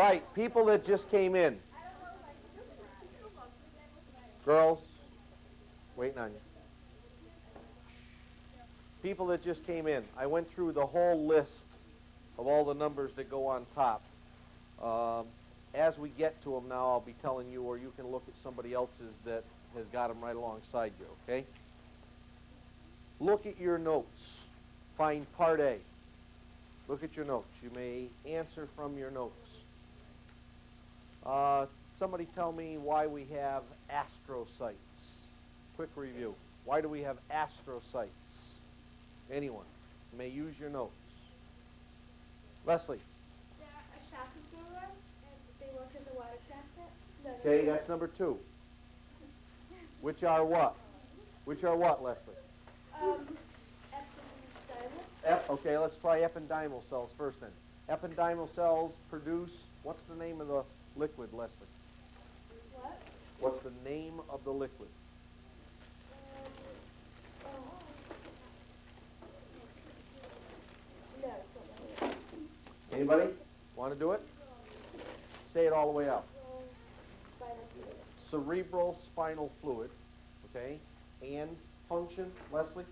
Right, people that just came in. Girls, waiting on you. People that just came in. I went through the whole list of all the numbers that go on top. As we get to them now, I'll be telling you, or you can look at somebody else's that has got them right alongside you, okay? Look at your notes. Find part A. Look at your notes. You may answer from your notes. Somebody tell me why we have astrocytes. Quick review. Why do we have astrocytes? Anyone? You may use your notes. Leslie. They're a shopping center, and they work in the water jacket. Okay, that's number 2. Which are what? Which are what, Leslie? Epididymal. Okay, let's try ependymal cells first then. Ependymal cells produce, what's the name of the liquid, Leslie? What? What's the name of the liquid? No, it's not. Anybody want to do it? Say it all the way out. Spinal fluid. Cerebral spinal fluid, okay? And function, Leslie?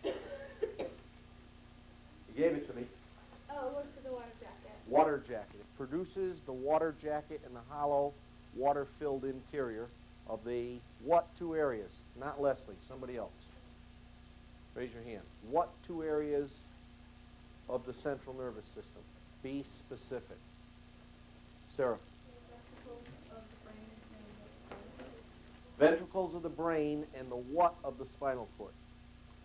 You gave it to me. Oh, it works for the water jacket. Water jacket. It produces the water jacket in the hollow, water-filled interior of the what 2 areas? Not Leslie, somebody else. Raise your hand. What 2 areas of the central nervous system? Be specific. Sarah. Ventricles of the brain and the what of the spinal cord.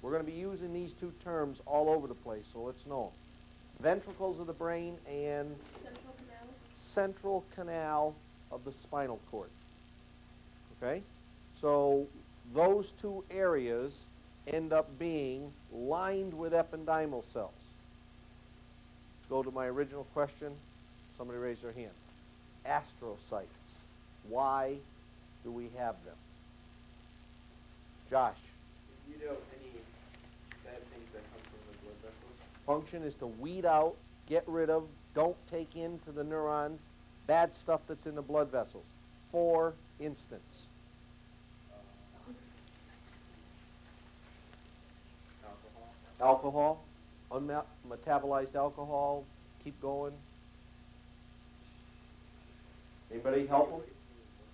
We're going to be using these 2 terms all over the place, so let's know them. Ventricles of the brain and central canal of the spinal cord. Okay? So those 2 areas end up being lined with ependymal cells. Go to my original question. Somebody raise their hand. Astrocytes. Why do we have them? Josh. You know any bad things that come from the blood vessels? Function is to weed out, get rid of, don't take into the neurons, bad stuff that's in the blood vessels. For instance. Alcohol. Alcohol, unmetabolized alcohol, keep going. Anybody help them?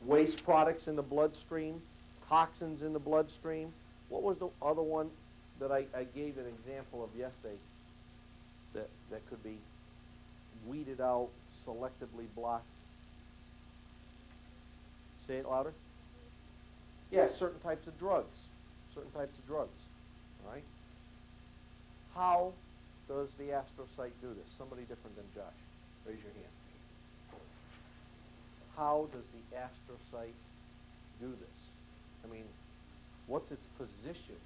Waste products in the bloodstream, toxins in the bloodstream. What was the other one that I gave an example of yesterday that could be weeded out, selectively blocked? Say it louder. Yeah, certain types of drugs. Certain types of drugs. All right? How does the astrocyte do this? Somebody different than Josh. Raise your hand. How does the astrocyte do this? I mean, what's its position?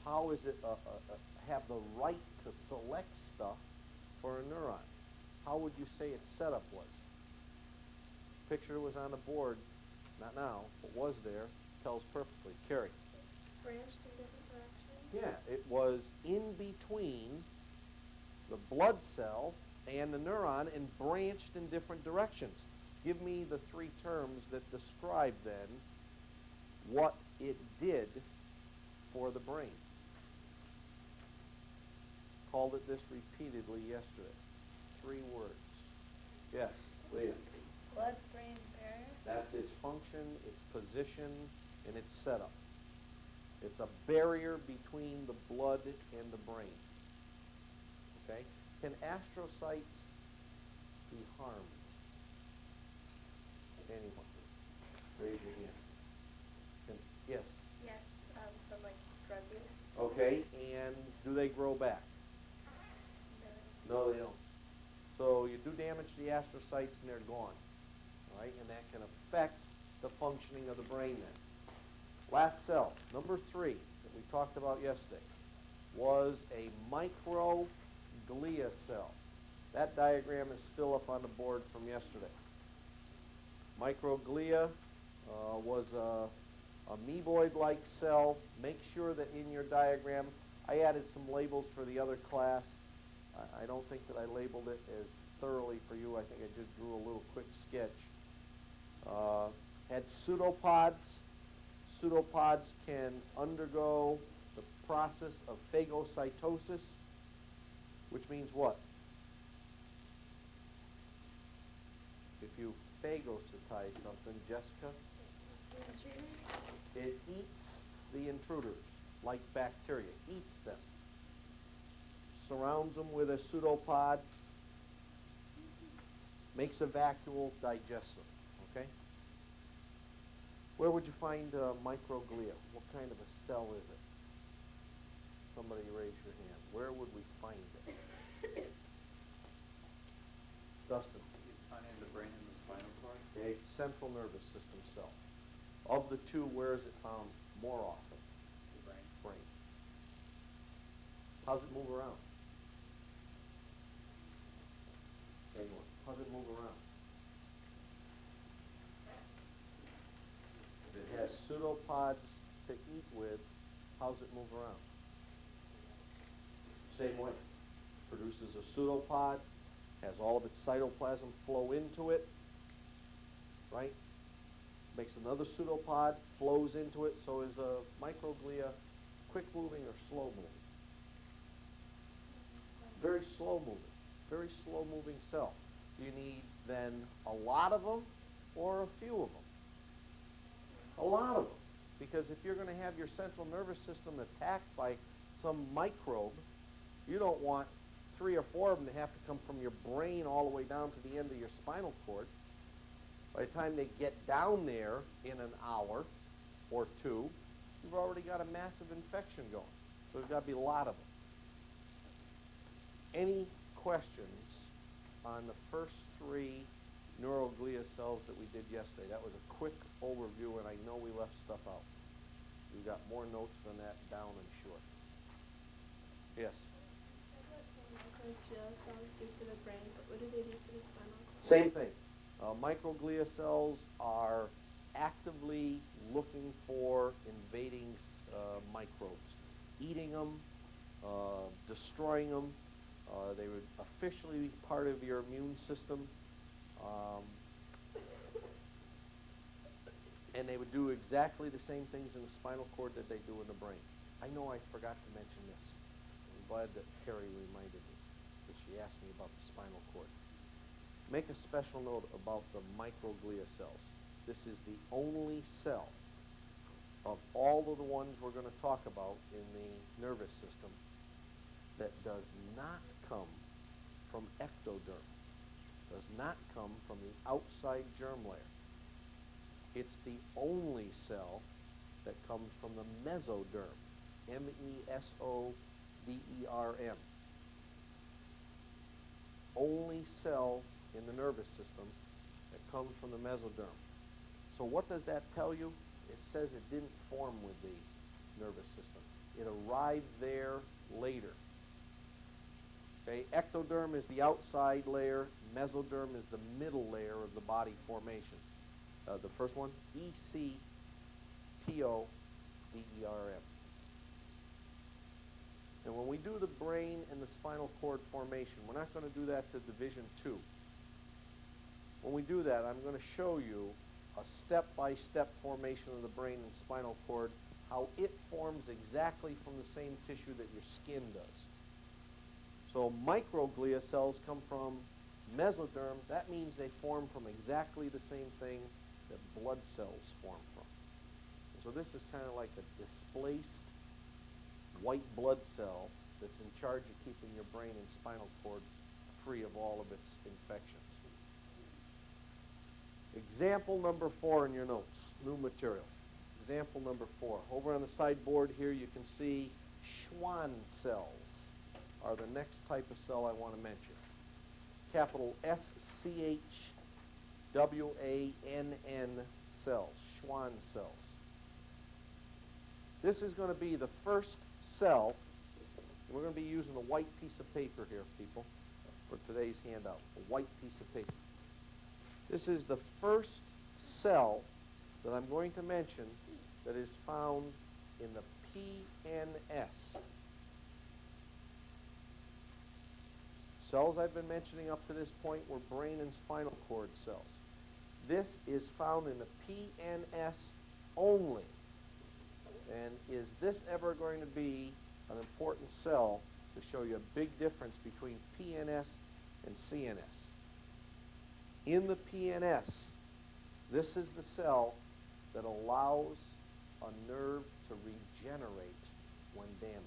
How is it have the right to select stuff for a neuron? How would you say its setup was? Picture was on the board, not now, but was there, tells perfectly. Carrie. Branched in different directions. Yeah, it was in between the blood cell and the neuron and branched in different directions. Give me the 3 terms that describe then what it did for the brain. Called it this repeatedly yesterday. 3 words. Yes, Leah. Blood-brain barrier. That's its function, its position, and its setup. It's a barrier between the blood and the brain. Okay? Can astrocytes be harmed? Anyone? Raise your hand. Yes. Yes, from like drug use. Okay, and do they grow back? No, they don't. So you do damage to the astrocytes and they're gone. All right, and that can affect the functioning of the brain then. Last cell, number 3, that we talked about yesterday, was a microglia cell. That diagram is still up on the board from yesterday. Microglia was a amoeboid-like cell. Make sure that in your diagram, I added some labels for the other class. I don't think that I labeled it as thoroughly for you. I think I just drew a little quick sketch. Had pseudopods. Pseudopods can undergo the process of phagocytosis, which means what? If you phagocytize something, Jessica, it eats the intruders, like bacteria, eats them. Surrounds them with a pseudopod, makes a vacuole, digests them, okay? Where would you find microglia? What kind of a cell is it? Somebody raise your hand. Where would we find it? Dustin. You find it in the brain and the spinal cord? A central nervous system cell. Of the two, where is it found more often? The brain. Brain. How's it move around? Anyone? How's it move around? If it has pseudopods to eat with, how's it move around? Same way. Produces a pseudopod, has all of its cytoplasm flow into it, right? Makes another pseudopod, flows into it. So is a microglia quick moving or slow moving? Very slow moving. Very slow moving cell. You need then a lot of them or a few of them? A lot of them. Because if you're going to have your central nervous system attacked by some microbe, you don't want 3 or 4 of them to have to come from your brain all the way down to the end of your spinal cord. By the time they get down there in an hour or 2, you've already got a massive infection going. So there's got to be a lot of them. Any questions on the first 3 neuroglia cells that we did yesterday? That was a quick overview, and I know we left stuff out. We've got more notes than that down and short. Yes? Microglia cells do for the brain, but what do they do for the spinal cord? Same thing. Microglia cells are actively looking for invading microbes, eating them, destroying them. They would officially be part of your immune system. And they would do exactly the same things in the spinal cord that they do in the brain. I know I forgot to mention this. I'm glad that Terry reminded me, because she asked me about the spinal cord. Make a special note about the microglia cells. This is the only cell of all of the ones we're going to talk about in the nervous system that does not come from ectoderm, does not come from the outside germ layer. It's the only cell that comes from the mesoderm, M-E-S-O-D-E-R-M. Only cell in the nervous system that comes from the mesoderm. So what does that tell you? It says it didn't form with the nervous system. It arrived there later. Okay, ectoderm is the outside layer. Mesoderm is the middle layer of the body formation. The first one, E-C-T-O-D-E-R-M. And when we do the brain and the spinal cord formation, we're not going to do that to division 2. When we do that, I'm going to show you a step-by-step formation of the brain and spinal cord, how it forms exactly from the same tissue that your skin does. So microglia cells come from mesoderm. That means they form from exactly the same thing that blood cells form from. So this is kind of like a displaced white blood cell that's in charge of keeping your brain and spinal cord free of all of its infections. Example number 4 in your notes, new material. Example number 4. Over on the sideboard here you can see Schwann cells are the next type of cell I want to mention. Capital S-C-H-W-A-N-N cells, Schwann cells. This is going to be the first cell. We're going to be using a white piece of paper here, people, for today's handout, a white piece of paper. This is the first cell that I'm going to mention that is found in the PNS. cells I've been mentioning up to this point were brain and spinal cord cells. This is found in the PNS only. And is this ever going to be an important cell to show you a big difference between PNS and CNS? In the PNS, this is the cell that allows a nerve to regenerate when damaged.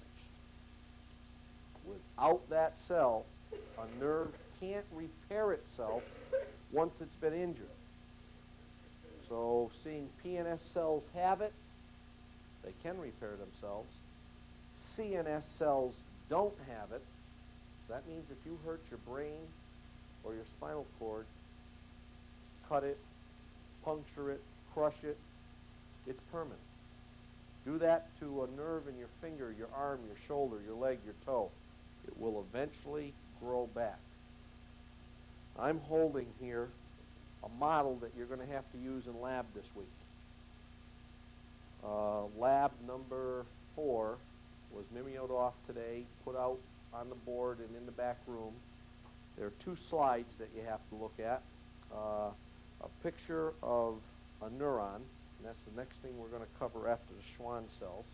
Without that cell, a nerve can't repair itself once it's been injured. So seeing PNS cells have it, they can repair themselves. CNS cells don't have it. That means if you hurt your brain or your spinal cord, cut it, puncture it, crush it, it's permanent. Do that to a nerve in your finger, your arm, your shoulder, your leg, your toe. It will eventually grow back. I'm holding here a model that you're going to have to use in lab this week. Lab number 4 was mimeoed off today, put out on the board and in the back room. There are 2 slides that you have to look at. A picture of a neuron, and that's the next thing we're going to cover after the Schwann cells.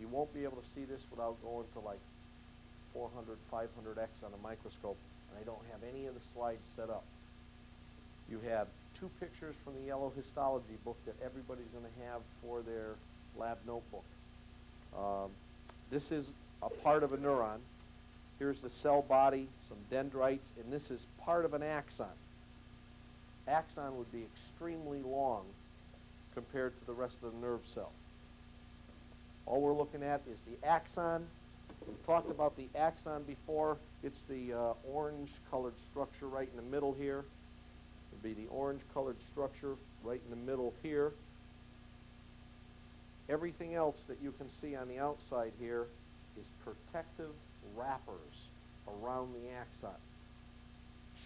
You won't be able to see this without going to like 400, 500x on a microscope, and I don't have any of the slides set up. You have 2 pictures from the yellow histology book that everybody's going to have for their lab notebook. This is a part of a neuron. Here's the cell body, some dendrites, and this is part of an axon. Axon would be extremely long compared to the rest of the nerve cell. All we're looking at is the axon. We've talked about the axon before. It's the orange-colored structure right in the middle here. It would be the orange-colored structure right in the middle here. Everything else that you can see on the outside here is protective wrappers around the axon.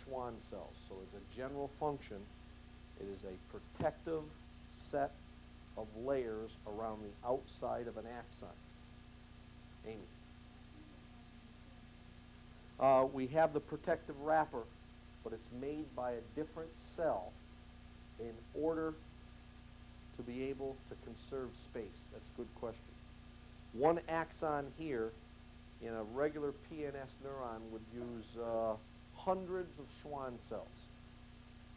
Schwann cells. So as a general function, it is a protective set of layers around the outside of an axon. Amy. We have the protective wrapper, but it's made by a different cell in order to be able to conserve space. That's a good question. One axon here in a regular PNS neuron would use hundreds of Schwann cells.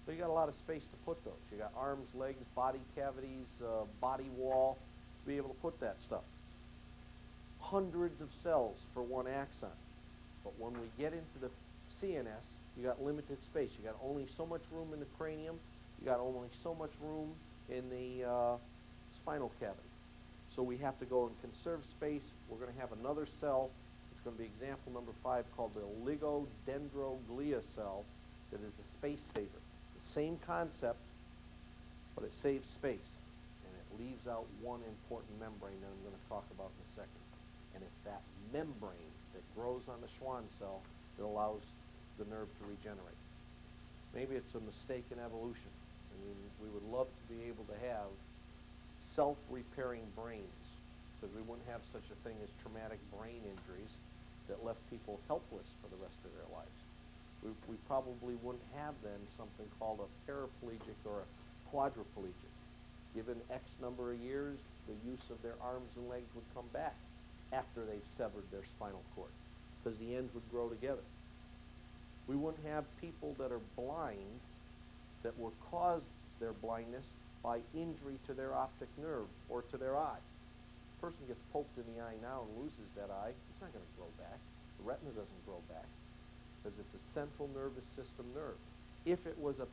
So you got a lot of space to put those. You got arms, legs, body cavities, body wall to be able to put that stuff. Hundreds of cells for one axon. But when we get into the CNS, you got limited space. You got only so much room in the cranium. You got only so much room in the spinal cavity. So we have to go and conserve space. We're going to have another cell. It's going to be example number 5 called the oligodendroglia cell that is a space saver. The same concept, but it saves space. And it leaves out one important membrane that I'm going to talk about in a second. And it's that membrane that grows on the Schwann cell that allows the nerve to regenerate. Maybe it's a mistake in evolution. I mean, we would love to be able to have self-repairing brains, because we wouldn't have such a thing as traumatic brain injuries that left people helpless for the rest of their lives. We probably wouldn't have then something called a paraplegic or a quadriplegic. Given X number of years, the use of their arms and legs would come back after they've severed their spinal cord, because the ends would grow together. We wouldn't have people that are blind that were caused their blindness by injury to their optic nerve or to their eye. A person gets poked in the eye now and loses that eye, it's not going to grow back. The retina doesn't grow back because it's a central nervous system nerve. If it was a